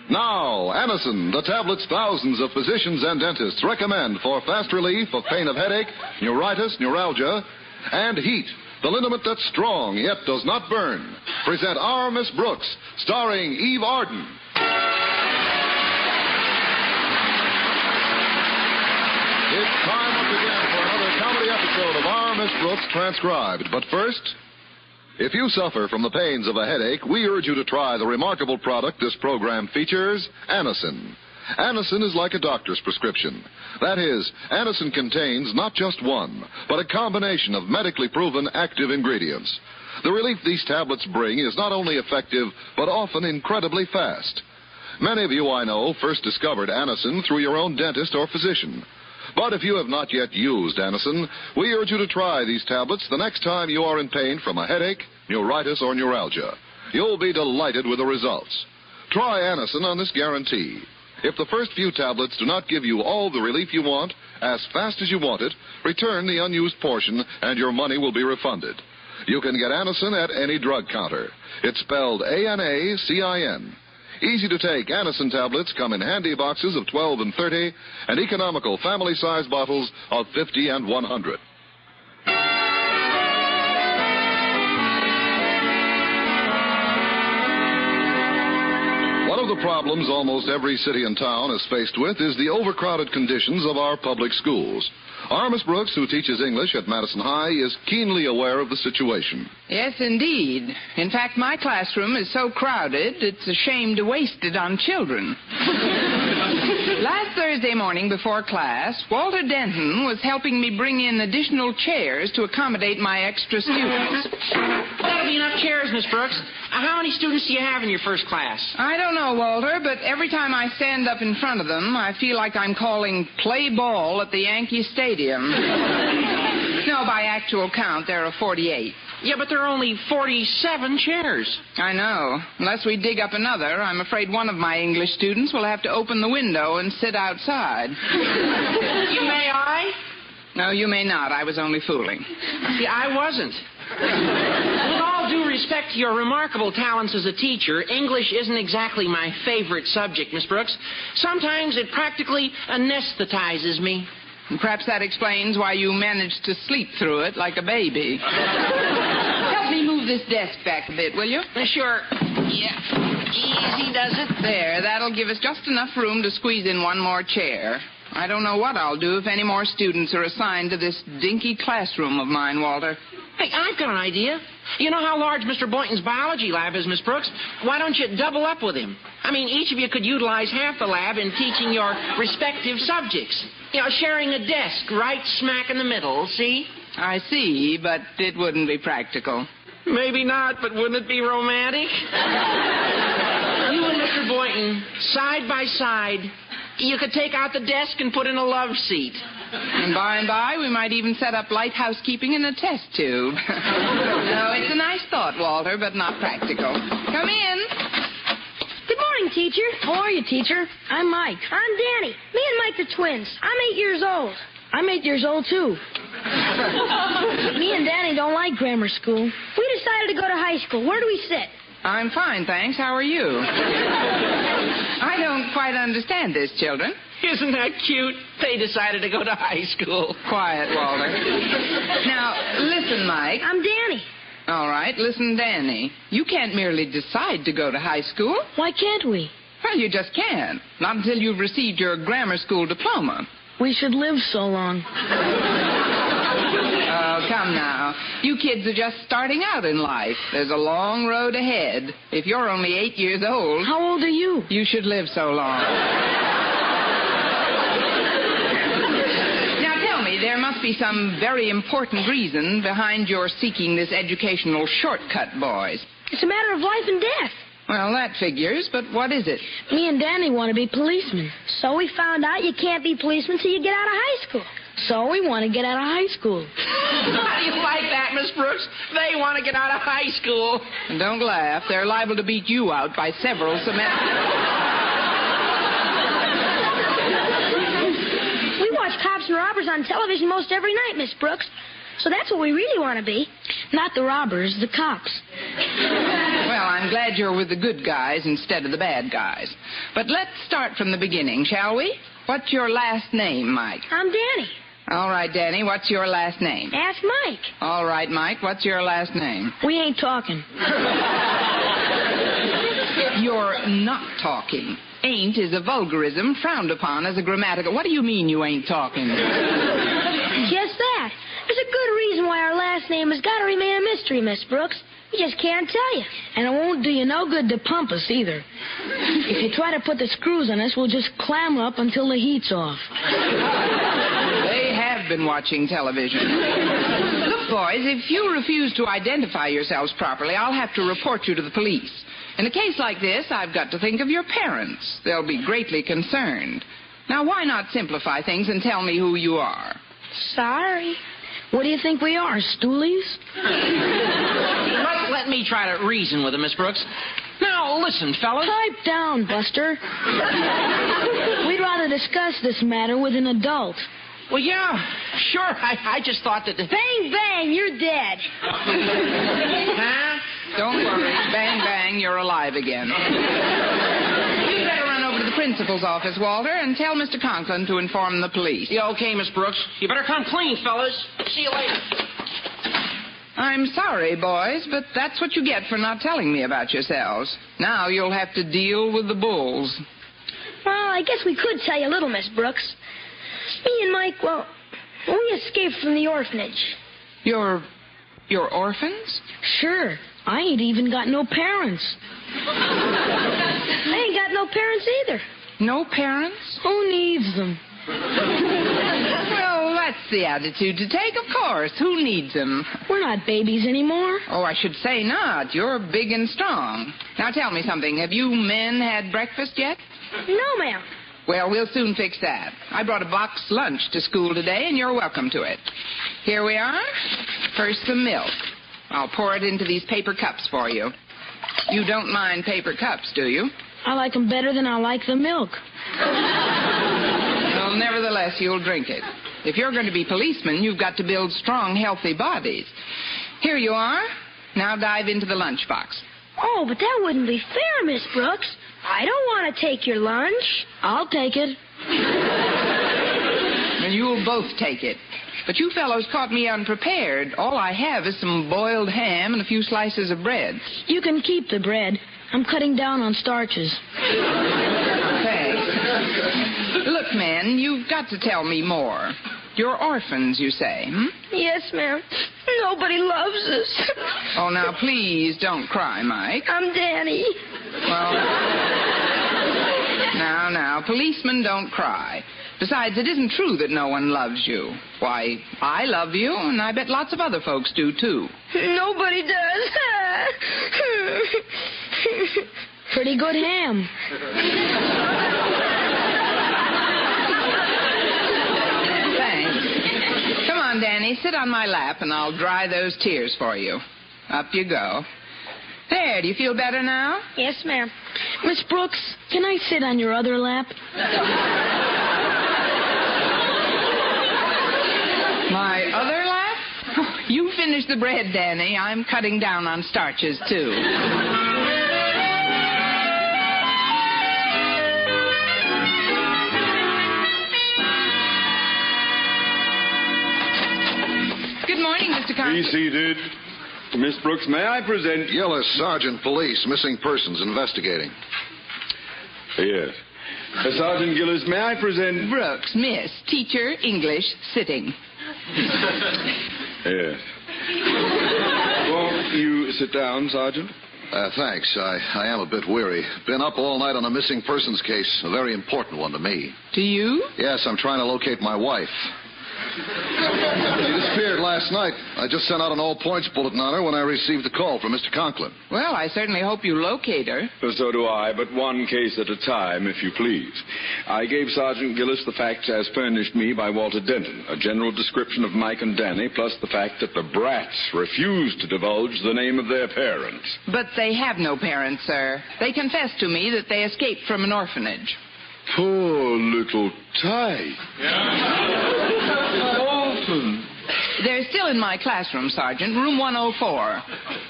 Now, Anacin, the tablets thousands of physicians and dentists recommend for fast relief of pain of headache, neuritis, neuralgia, and heat. The liniment that's strong yet does not burn. Present Our Miss Brooks, starring Eve Arden. It's time once again for another comedy episode of Our Miss Brooks transcribed. But first, if you suffer from the pains of a headache, we urge you to try the remarkable product this program features, Anacin. Anacin is like a doctor's prescription. That is, Anacin contains not just one, but a combination of medically proven active ingredients. The relief these tablets bring is not only effective, but often incredibly fast. Many of you I know first discovered Anacin through your own dentist or physician. But if you have not yet used Anacin, we urge you to try these tablets the next time you are in pain from a headache, neuritis, or neuralgia. You'll be delighted with the results. Try Anacin on this guarantee. If the first few tablets do not give you all the relief you want, as fast as you want it, return the unused portion and your money will be refunded. You can get Anacin at any drug counter. It's spelled A-N-A-C-I-N. Easy to take Anacin tablets come in handy boxes of 12 and 30 and economical family-size bottles of 50 and 100. One of the problems almost every city and town is faced with is the overcrowded conditions of our public schools. Our Miss Brooks, who teaches English at Madison High, is keenly aware of the situation. Yes, indeed. In fact, my classroom is so crowded, it's a shame to waste it on children. Last Thursday morning before class, Walter Denton was helping me bring in additional chairs to accommodate my extra students. That'll be enough chairs, Miss Brooks. How many students do you have in your first class? I don't know, Walter, but every time I stand up in front of them, I feel like I'm calling play ball at the Yankee Stadium. No, by actual count, there are 48. Yeah, but there are only 47 chairs. I know. Unless we dig up another, I'm afraid one of my English students will have to open the window and sit outside. May I? No, you may not. I was only fooling. See, I wasn't. With all due respect to your remarkable talents as a teacher, English isn't exactly my favorite subject, Miss Brooks. Sometimes it practically anesthetizes me. And perhaps that explains why you managed to sleep through it like a baby. Help me move this desk back a bit, will you? Sure. Yeah. Easy does it. There, that'll give us just enough room to squeeze in one more chair. I don't know what I'll do if any more students are assigned to this dinky classroom of mine, Walter. Hey, I've got an idea. You know how large Mr. Boynton's biology lab is, Miss Brooks? Why don't you double up with him? I mean, each of you could utilize half the lab in teaching your respective subjects. You know, sharing a desk right smack in the middle, see? I see, but it wouldn't be practical. Maybe not, but wouldn't it be romantic? You and Mr. Boynton, side by side. You could take out the desk and put in a love seat. And by, we might even set up light housekeeping in a test tube. No, it's a nice thought, Walter, but not practical. Come in. Good morning, teacher. How are you, teacher? I'm Mike. I'm Danny. Me and Mike are twins. I'm 8 years old. I'm 8 years old, too. Me and Danny don't like grammar school. We decided to go to high school. Where do we sit? I'm fine, thanks. How are you? I don't quite understand this, children. Isn't that cute? They decided to go to high school. Quiet, Walter. Now, listen, Mike. I'm Danny. All right, listen, Danny. You can't merely decide to go to high school. Why can't we? Well, you just can't. Not until you've received your grammar school diploma. We should live so long. Oh, come now. You kids are just starting out in life. There's a long road ahead. If you're only 8 years old... How old are you? You should live so long. There must be some very important reason behind your seeking this educational shortcut, boys. It's a matter of life and death. Well, that figures, but what is it? Me and Danny want to be policemen. So we found out you can't be policemen till you get out of high school. So we want to get out of high school. How do you like that, Miss Brooks? They want to get out of high school. And don't laugh. They're liable to beat you out by several semesters. Cops and robbers on television most every night, Miss Brooks. So that's what we really want to be. Not the robbers, the cops. Well, I'm glad you're with the good guys instead of the bad guys. But let's start from the beginning, shall we? What's your last name, Mike? I'm Danny. All right, Danny, what's your last name? Ask Mike. All right, Mike, what's your last name? We ain't talking. You're not talking. Ain't is a vulgarism frowned upon as a grammatical. What do you mean you ain't talking? Just that. There's a good reason why our last name has got to remain a mystery, Miss Brooks. We just can't tell you. And it won't do you no good to pump us either. If you try to put the screws on us, we'll just clam up until the heat's off. They have been watching television. Look, boys, if you refuse to identify yourselves properly, I'll have to report you to the police. In a case like this, I've got to think of your parents. They'll be greatly concerned. Now, why not simplify things and tell me who you are? Sorry. What do you think we are, stoolies? Let me try to reason with him, Miss Brooks. Now, listen, fellas. Pipe down, Buster. We'd rather discuss this matter with an adult. Well, yeah, sure. I just thought that... Bang, bang, you're dead. Huh? Don't worry. Bang, bang, you're alive again. You'd better run over to the principal's office, Walter, and tell Mr. Conklin to inform the police. Yeah, okay, Miss Brooks. You better come clean, fellas. See you later. I'm sorry, boys, but that's what you get for not telling me about yourselves. Now you'll have to deal with the bulls. Well, I guess we could tell you a little, Miss Brooks. Me and Mike, well, we escaped from the orphanage. You're orphans? Sure. I ain't even got no parents. I ain't got no parents either. No parents? Who needs them? Well, that's the attitude to take, of course. Who needs them? We're not babies anymore. Oh, I should say not. You're big and strong. Now, tell me something. Have you men had breakfast yet? No, ma'am. Well, we'll soon fix that. I brought a box lunch to school today, and you're welcome to it. Here we are. First, some milk. I'll pour it into these paper cups for you. You don't mind paper cups, do you? I like them better than I like the milk. Well, nevertheless, you'll drink it. If you're going to be policemen, you've got to build strong, healthy bodies. Here you are. Now dive into the lunchbox. Oh, but that wouldn't be fair, Miss Brooks. I don't want to take your lunch. I'll take it. And you'll both take it. But you fellows caught me unprepared. All I have is some boiled ham and a few slices of bread. You can keep the bread. I'm cutting down on starches. Thanks. Look, men, you've got to tell me more. You're orphans, you say, hmm? Yes, ma'am. Nobody loves us. Oh, now, please don't cry, Mike. I'm Danny. Well, now, policemen don't cry. Besides, it isn't true that no one loves you. Why, I love you, and I bet lots of other folks do, too. Nobody does. Pretty good ham. Thanks. Come on, Danny, sit on my lap, and I'll dry those tears for you. Up you go. There, do you feel better now? Yes, ma'am. Miss Brooks, can I sit on your other lap? My other lap? You finish the bread, Danny. I'm cutting down on starches, too. Good morning, Mr. Conklin. Be seated. Miss Brooks, may I present... Gillis, Sergeant Police, missing persons investigating. Yes. Sergeant Gillis, may I present... Brooks, Miss, teacher, English, sitting. Yes. Won't you sit down, Sergeant? Thanks. I am a bit weary. Been up all night on a missing persons case, a very important one to me. To you? Yes, I'm trying to locate my wife. She disappeared last night. I just sent out an all-points bulletin on her when I received the call from Mr. Conklin. Well, I certainly hope you locate her. So do I, but one case at a time, if you please. I gave Sergeant Gillis the facts as furnished me by Walter Denton, a general description of Mike and Danny, plus the fact that the brats refused to divulge the name of their parents. But they have no parents, sir. They confessed to me that they escaped from an orphanage. Poor little Ty. Orphan. They're still in my classroom, Sergeant. Room 104.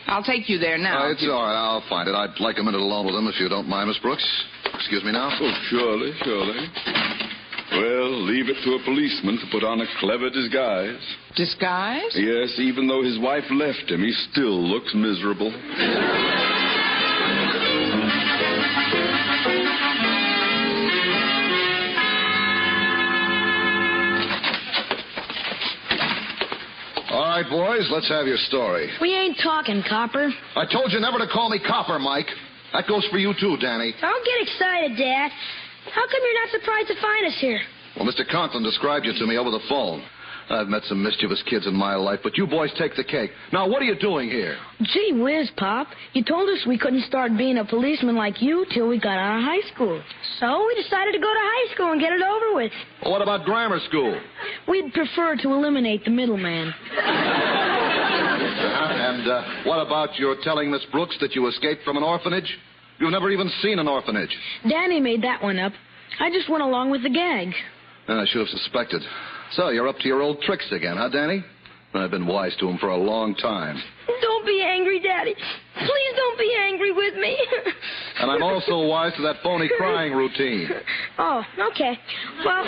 I'll take you there now. It's all right. I'll find it. I'd like a minute alone with them if you don't mind, Miss Brooks. Excuse me now. Oh, surely. Well, leave it to a policeman to put on a clever disguise. Disguise? Yes, even though his wife left him, he still looks miserable. All right, boys, let's have your story. We ain't talking, Copper. I told you never to call me Copper, Mike. That goes for you, too, Danny. Don't get excited, Dad. How come you're not surprised to find us here? Well, Mr. Conklin described you to me over the phone. I've met some mischievous kids in my life, but you boys take the cake. Now, what are you doing here? Gee whiz, Pop. You told us we couldn't start being a policeman like you till we got out of high school. So we decided to go to high school and get it over with. Well, what about grammar school? We'd prefer to eliminate the middleman. And what about your telling Miss Brooks that you escaped from an orphanage? You've never even seen an orphanage. Danny made that one up. I just went along with the gag. I should have suspected. So you're up to your old tricks again, huh, Danny? I've been wise to him for a long time. Don't be angry, Daddy. Please don't be angry with me. And I'm also wise to that phony crying routine. Oh, okay. Well,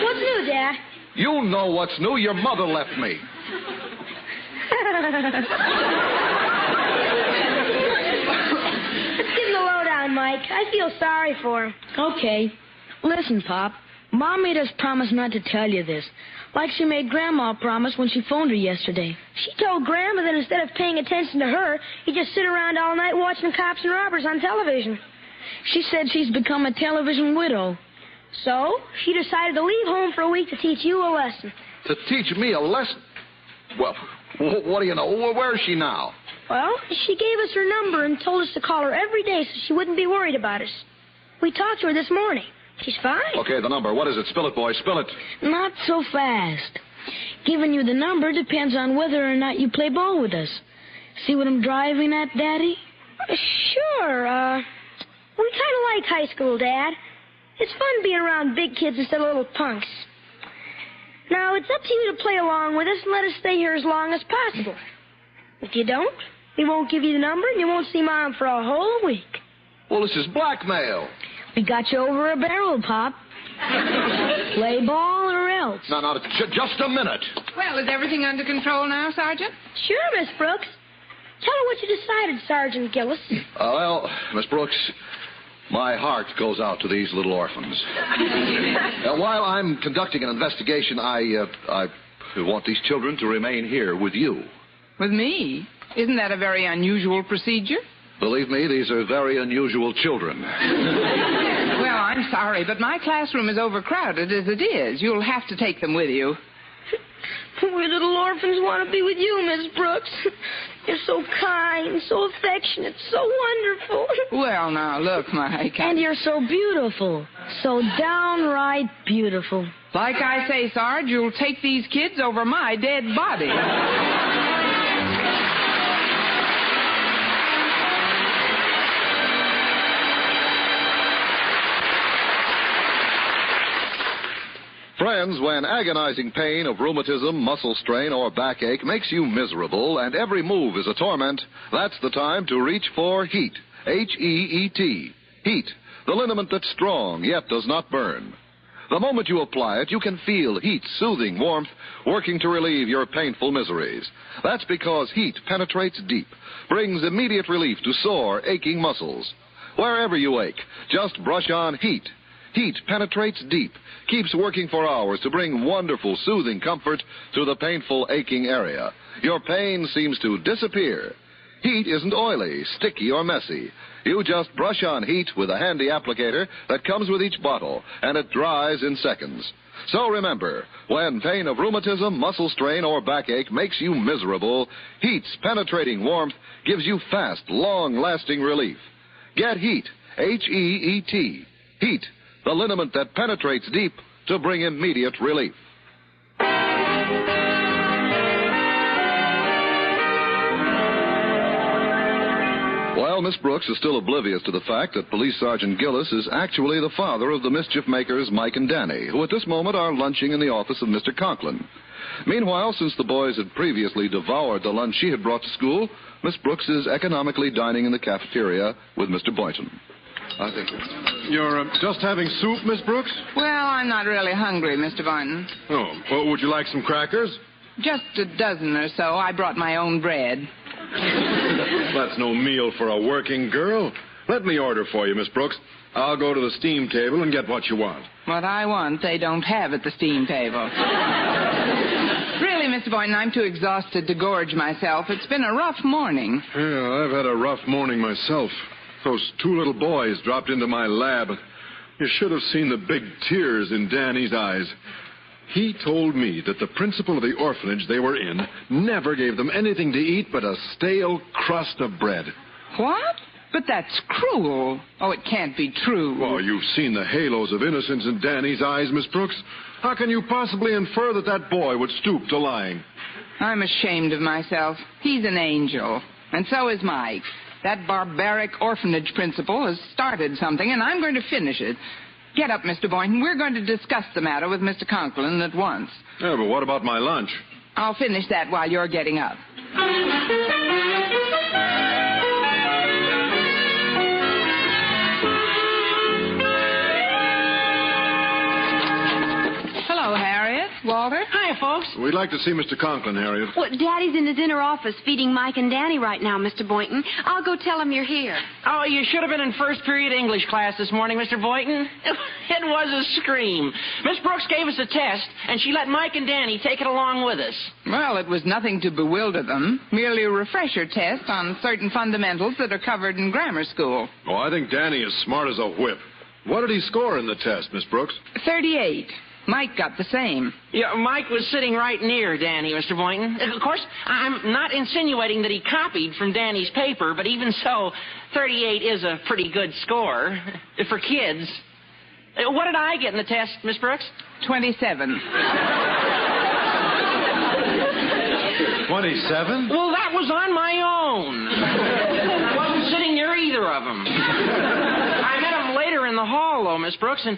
what's new, Dad? You know what's new. Your mother left me. Let's give him the lowdown, Mike. I feel sorry for him. Okay. Listen, Pop. Mom made us promise not to tell you this. Like she made Grandma promise when she phoned her yesterday. She told Grandma that instead of paying attention to her, he'd just sit around all night watching cops and robbers on television. She said she's become a television widow. So, she decided to leave home for a week to teach you a lesson. To teach me a lesson? Well, what do you know? Where is she now? Well, she gave us her number and told us to call her every day so she wouldn't be worried about us. We talked to her this morning. She's fine. Okay, the number. What is it? Spill it, boy. Spill it. Not so fast. Giving you the number depends on whether or not you play ball with us. See what I'm driving at, Daddy? Sure. We kind of like high school, Dad. It's fun being around big kids instead of little punks. Now, it's up to you to play along with us and let us stay here as long as possible. If you don't, we won't give you the number and you won't see Mom for a whole week. Well, this is blackmail. We got you over a barrel, Pop. Play ball or else. No, just a minute. Well, is everything under control now, Sergeant? Sure, Miss Brooks. Tell her what you decided, Sergeant Gillis. Well, Miss Brooks, my heart goes out to these little orphans. While I'm conducting an investigation, I want these children to remain here with you. With me? Isn't that a very unusual procedure? Believe me, these are very unusual children. Well, I'm sorry, but my classroom is overcrowded as it is. You'll have to take them with you. We little orphans want to be with you, Miss Brooks. You're so kind, so affectionate, so wonderful. Well, now, look, Mike. And you're so beautiful. So downright beautiful. Like I say, Sarge, you'll take these kids over my dead body. Friends, when agonizing pain of rheumatism, muscle strain, or backache makes you miserable and every move is a torment, that's the time to reach for HEAT. H-E-E-T. HEAT, the liniment that's strong yet does not burn. The moment you apply it, you can feel HEAT's soothing warmth working to relieve your painful miseries. That's because HEAT penetrates deep, brings immediate relief to sore, aching muscles. Wherever you ache, just brush on HEAT. HEAT penetrates deep, keeps working for hours to bring wonderful, soothing comfort to the painful, aching area. Your pain seems to disappear. HEAT isn't oily, sticky, or messy. You just brush on HEAT with a handy applicator that comes with each bottle, and it dries in seconds. So remember, when pain of rheumatism, muscle strain, or backache makes you miserable, HEAT's penetrating warmth gives you fast, long-lasting relief. Get HEAT, H-E-E-T. HEAT, the liniment that penetrates deep to bring immediate relief. Well, Miss Brooks is still oblivious to the fact that Police Sergeant Gillis is actually the father of the mischief makers Mike and Danny, who at this moment are lunching in the office of Mr. Conklin. Meanwhile, since the boys had previously devoured the lunch she had brought to school, Miss Brooks is economically dining in the cafeteria with Mr. Boynton. You're just having soup, Miss Brooks? Well, I'm not really hungry, Mr. Boynton. Oh, well, would you like some crackers? Just a dozen or so. I brought my own bread. That's no meal for a working girl. Let me order for you, Miss Brooks. I'll go to the steam table and get what you want. What I want, they don't have at the steam table. Really, Mr. Boynton, I'm too exhausted to gorge myself. It's been a rough morning. Yeah, I've had a rough morning myself. Those two little boys dropped into my lab. You should have seen the big tears in Danny's eyes. He told me that the principal of the orphanage they were in never gave them anything to eat but a stale crust of bread. What? But that's cruel. Oh, it can't be true. Oh, you've seen the halos of innocence in Danny's eyes, Miss Brooks. How can you possibly infer that that boy would stoop to lying? I'm ashamed of myself. He's an angel. And so is Mike. That barbaric orphanage principal has started something, and I'm going to finish it. Get up, Mr. Boynton. We're going to discuss the matter with Mr. Conklin at once. Yeah, but what about my lunch? I'll finish that while you're getting up. Hello, Harriet. Walter? Hi, folks. We'd like to see Mr. Conklin, Harriet. Well, Daddy's in his inner office feeding Mike and Danny right now, Mr. Boynton. I'll go tell him you're here. Oh, you should have been in first period English class this morning, Mr. Boynton. It was a scream. Miss Brooks gave us a test, and she let Mike and Danny take it along with us. Well, it was nothing to bewilder them. Merely a refresher test on certain fundamentals that are covered in grammar school. Oh, I think Danny is smart as a whip. What did he score in the test, Miss Brooks? 38. Mike got the same. Yeah, Mike was sitting right near Danny, Mr. Boynton. Of course, I'm not insinuating that he copied from Danny's paper, but even so, 38 is a pretty good score for kids. What did I get in the test, Miss Brooks? 27. 27? Well, that was on my own. I wasn't sitting near either of them. I met him later in the hall, though, Miss Brooks, and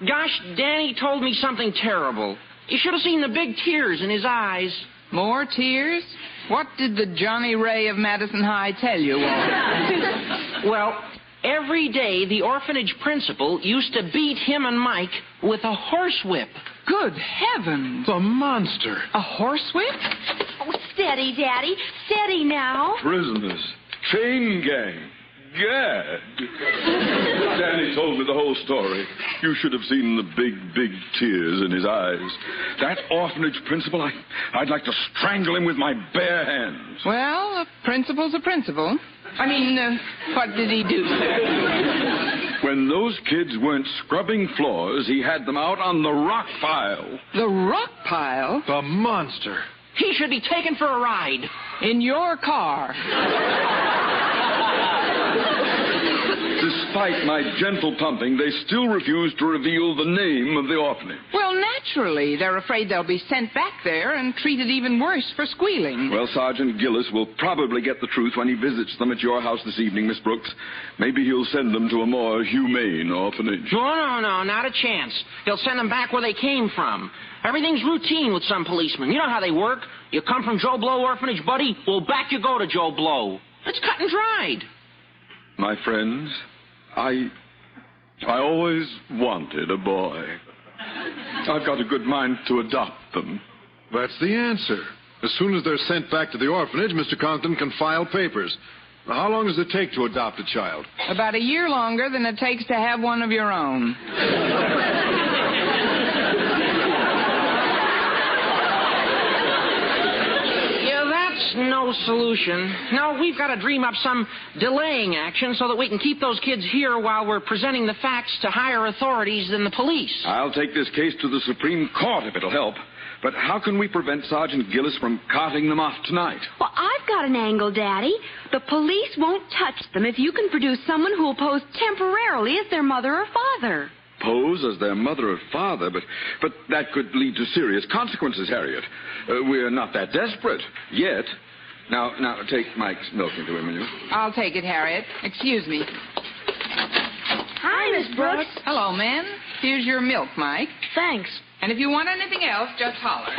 gosh, Danny told me something terrible. You should have seen the big tears in his eyes. More tears? What did the Johnny Ray of Madison High tell you, Walter? Well, every day the orphanage principal used to beat him and Mike with a horsewhip. Good heavens. The monster. A horsewhip? Oh, steady, Daddy. Steady now. Prisoners. Chain gang. Gad. Danny told me the whole story. You should have seen the big, big tears in his eyes. That orphanage principal, I'd like to strangle him with my bare hands. Well, a principal's a principal. I mean, what did he do, sir? When those kids weren't scrubbing floors, he had them out on the rock pile. The rock pile? The monster. He should be taken for a ride. In your car. Despite my gentle pumping, they still refuse to reveal the name of the orphanage. Well, naturally. They're afraid they'll be sent back there and treated even worse for squealing. Well, Sergeant Gillis will probably get the truth when he visits them at your house this evening, Miss Brooks. Maybe he'll send them to a more humane orphanage. No, not a chance. He'll send them back where they came from. Everything's routine with some policemen. You know how they work. You come from Joe Blow Orphanage, buddy? Well, back you go to Joe Blow. It's cut and dried. My friends, I always wanted a boy. I've got a good mind to adopt them. That's the answer. As soon as they're sent back to the orphanage, Mr. Conklin can file papers. Now, how long does it take to adopt a child? About a year longer than it takes to have one of your own. No solution. No, we've got to dream up some delaying action so that we can keep those kids here while we're presenting the facts to higher authorities than the police. I'll take this case to the Supreme Court if it'll help. But how can we prevent Sergeant Gillis from carting them off tonight? Well, I've got an angle, Daddy. The police won't touch them if you can produce someone who will pose temporarily as their mother or father. Pose as their mother or father, but that could lead to serious consequences, Harriet. We're not that desperate yet. Now, take Mike's milk into him, will you? I'll take it, Harriet. Excuse me. Hi, Miss Brooks. Hello, men. Here's your milk, Mike. Thanks. And if you want anything else, just holler.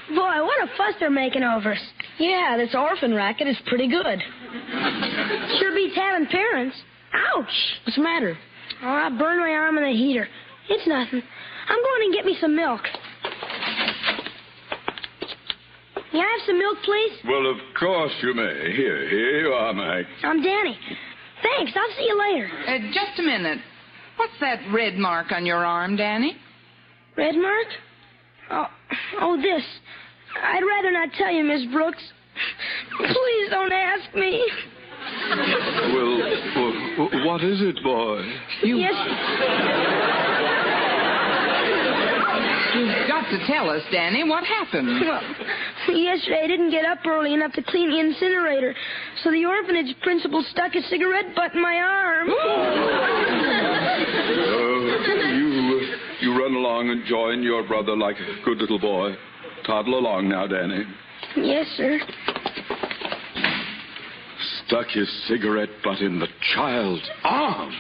Boy, what a fuss they're making over us. Yeah, this orphan racket is pretty good. Sure beats having parents. Ouch. What's the matter? Oh, I burned my arm in the heater. It's nothing. I'm going and get me some milk. May I have some milk, please? Well, of course you may. Here you are, Mike. I'm Danny. Thanks. I'll see you later. Just a minute. What's that red mark on your arm, Danny? Red mark? Oh, this. I'd rather not tell you, Miss Brooks. Please don't ask me. Well, what is it, boy? Yes. You've got to tell us, Danny. What happened? Well, yesterday I didn't get up early enough to clean the incinerator, so the orphanage principal stuck a cigarette butt in my arm. You run along and join your brother like a good little boy. Toddle along now, Danny. Yes, sir. Stuck his cigarette butt in the child's arm.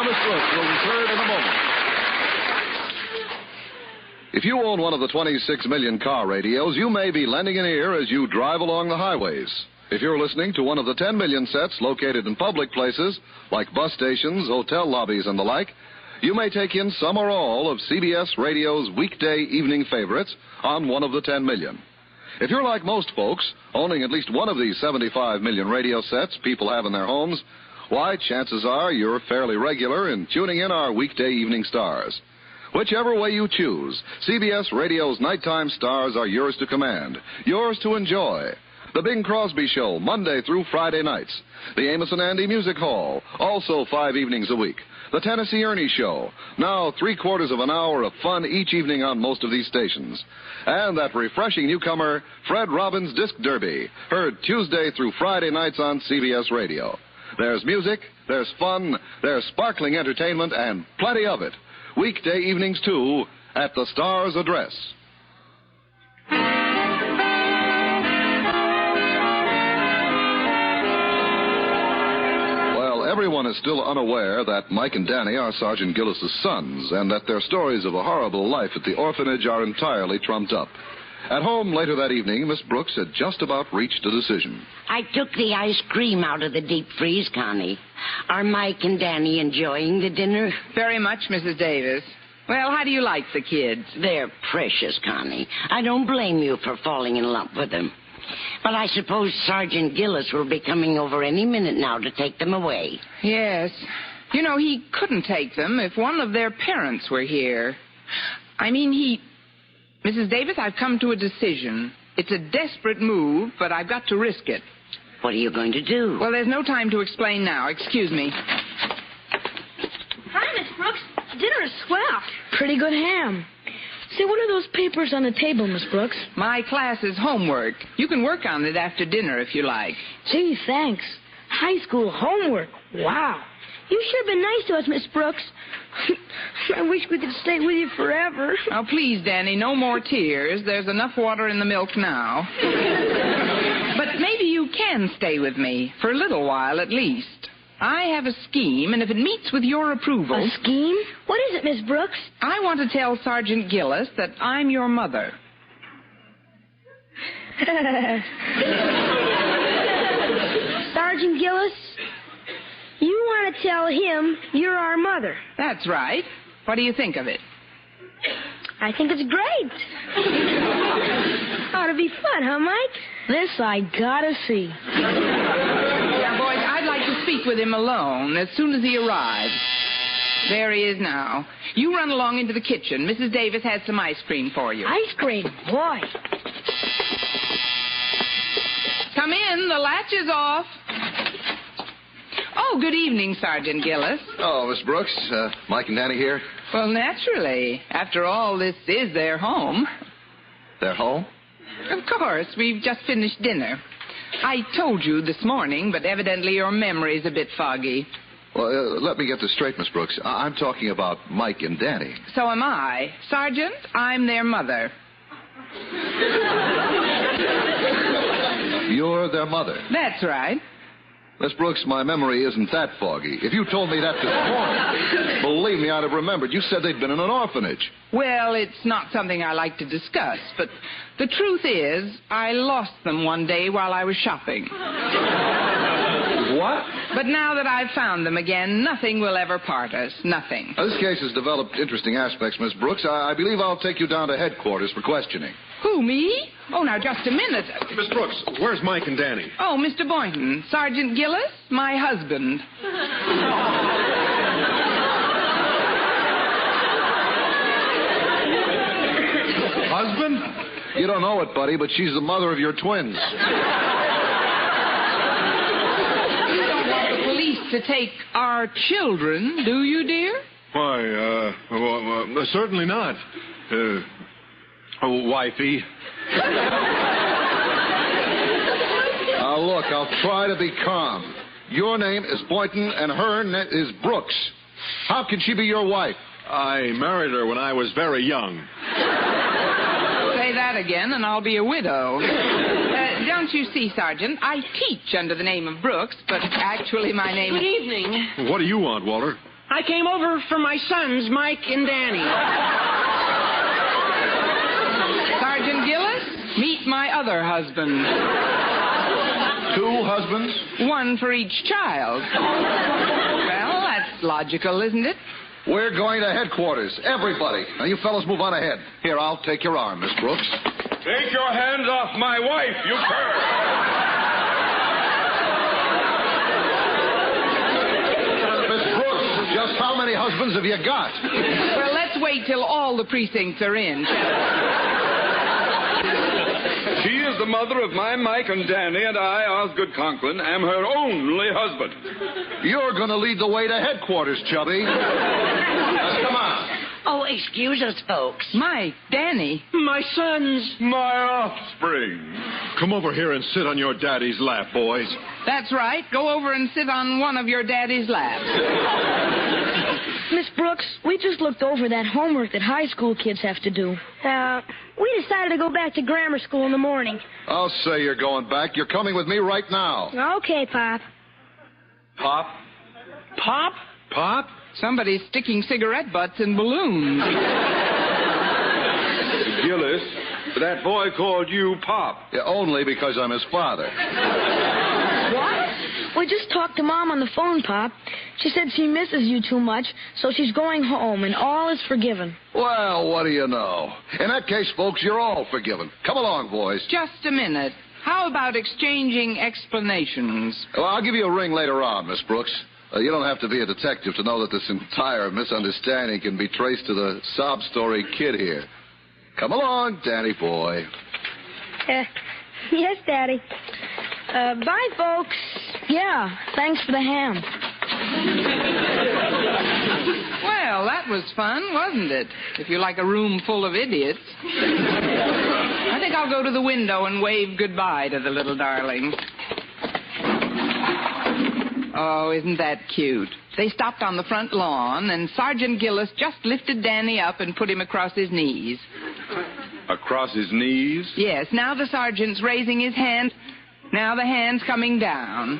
Miss Brooks will return in a moment. If you own one of the 26 million car radios, you may be lending an ear as you drive along the highways. If you're listening to one of the 10 million sets located in public places, like bus stations, hotel lobbies, and the like, you may take in some or all of CBS Radio's weekday evening favorites on one of the 10 million. If you're like most folks, owning at least one of these 75 million radio sets people have in their homes, why, chances are you're fairly regular in tuning in our weekday evening stars. Whichever way you choose, CBS Radio's nighttime stars are yours to command, yours to enjoy. The Bing Crosby Show, Monday through Friday nights. The Amos and Andy Music Hall, also 5 evenings a week. The Tennessee Ernie Show, now 3/4 of an hour of fun each evening on most of these stations. And that refreshing newcomer, Fred Robbins' Disc Derby, heard Tuesday through Friday nights on CBS Radio. There's music, there's fun, there's sparkling entertainment, and plenty of it. Weekday evenings, too, at the Star's address. Well, everyone is still unaware that Mike and Danny are Sergeant Gillis's sons, and that their stories of a horrible life at the orphanage are entirely trumped up. At home later that evening, Miss Brooks had just about reached a decision. I took the ice cream out of the deep freeze, Connie. Are Mike and Danny enjoying the dinner? Very much, Mrs. Davis. Well, how do you like the kids? They're precious, Connie. I don't blame you for falling in love with them. But I suppose Sergeant Gillis will be coming over any minute now to take them away. Yes. You know, he couldn't take them if one of their parents were here. Mrs. Davis, I've come to a decision. It's a desperate move, but I've got to risk it. What are you going to do? Well, there's no time to explain now. Excuse me. Hi, Miss Brooks. Dinner is swell. Pretty good ham. See, what are those papers on the table, Miss Brooks? My class's homework. You can work on it after dinner if you like. Gee, thanks. High school homework. Wow. You sure been nice to us, Miss Brooks. I wish we could stay with you forever. Oh, please, Danny, no more tears. There's enough water in the milk now. But maybe you can stay with me, for a little while at least. I have a scheme, and if it meets with your approval... A scheme? What is it, Miss Brooks? I want to tell Sergeant Gillis that I'm your mother. Sergeant Gillis, you want to tell him you're our mother. That's right. What do you think of it? I think it's great. Ought to be fun, huh, Mike? This I gotta see. Now, boys, I'd like to speak with him alone as soon as he arrives. There he is now. You run along into the kitchen. Mrs. Davis has some ice cream for you. Ice cream? Boy. Come in. The latch is off. Oh, good evening, Sergeant Gillis. Oh, Miss Brooks, Mike and Danny here? Well, naturally. After all, this is their home. Their home? Of course. We've just finished dinner. I told you this morning, but evidently your memory's a bit foggy. Well, let me get this straight, Miss Brooks. I'm talking about Mike and Danny. So am I. Sergeant, I'm their mother. You're their mother? That's right. Miss Brooks, my memory isn't that foggy. If you told me that this morning, believe me, I'd have remembered. You said they'd been in an orphanage. Well, it's not something I like to discuss, but the truth is, I lost them one day while I was shopping. What? But now that I've found them again, nothing will ever part us. Nothing. Now, this case has developed interesting aspects, Miss Brooks. I believe I'll take you down to headquarters for questioning. Who, me? Oh, now, just a minute. Miss Brooks, where's Mike and Danny? Oh, Mr. Boynton. Sergeant Gillis, my husband. Husband? You don't know it, buddy, but she's the mother of your twins. To take our children, do you, dear? Why, certainly not. Wifey. Now, look, I'll try to be calm. Your name is Boynton, and her name is Brooks. How can she be your wife? I married her when I was very young. Say that again, and I'll be a widow. Don't you see, Sergeant? I teach under the name of Brooks, but actually my name... Good evening. What do you want, Walter? I came over for my sons, Mike and Danny. Sergeant Gillis, meet my other husband. 2 husbands? One for each child. Well, that's logical, isn't it? We're going to headquarters. Everybody. Now, you fellas move on ahead. Here, I'll take your arm, Miss Brooks. Take your hands off my wife, you cur! Miss Brooks, just how many husbands have you got? Well, let's wait till all the precincts are in. She is the mother of my Mike and Danny, and I, Osgood Conklin, am her only husband. You're going to lead the way to headquarters, Chubby. Now, come on. Oh, excuse us, folks. Mike, Danny. My sons. My offspring. Come over here and sit on your daddy's lap, boys. That's right. Go over and sit on one of your daddy's laps. Miss Brooks, we just looked over that homework that high school kids have to do. We decided to go back to grammar school in the morning. I'll say you're going back. You're coming with me right now. Okay, Pop. Pop? Pop? Pop? Somebody's sticking cigarette butts in balloons. Gillis, that boy called you Pop. Yeah, only because I'm his father. What? We just talked to Mom on the phone, Pop. She said she misses you too much, so she's going home, and all is forgiven. Well, what do you know? In that case, folks, you're all forgiven. Come along, boys. Just a minute. How about exchanging explanations? Well, I'll give you a ring later on, Miss Brooks. You don't have to be a detective to know that this entire misunderstanding can be traced to the sob story kid here. Come along, Danny boy. Yes, Daddy. Bye, folks. Yeah, thanks for the ham. Well, that was fun, wasn't it? If you like a room full of idiots. I think I'll go to the window and wave goodbye to the little darlings. Oh, isn't that cute? They stopped on the front lawn, and Sergeant Gillis just lifted Danny up and put him across his knees. Across his knees? Yes, now the sergeant's raising his hand. Now the hand's coming down.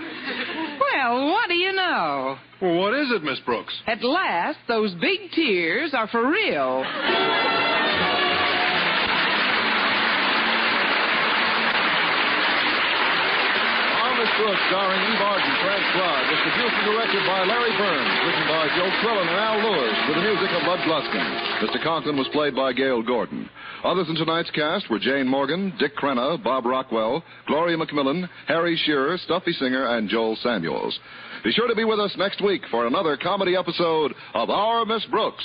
Well, what do you know? Well, what is it, Miss Brooks? At last, those big tears are for real. Brooks, starring Eve Arden, transcribed, was produced and directed by Larry Burns, written by Joe Quillen and Al Lewis, with the music of Bud Gluskin. Mr. Conklin was played by Gale Gordon. Others in tonight's cast were Jane Morgan, Dick Crenna, Bob Rockwell, Gloria McMillan, Harry Shearer, Stuffy Singer, and Joel Samuels. Be sure to be with us next week for another comedy episode of Our Miss Brooks.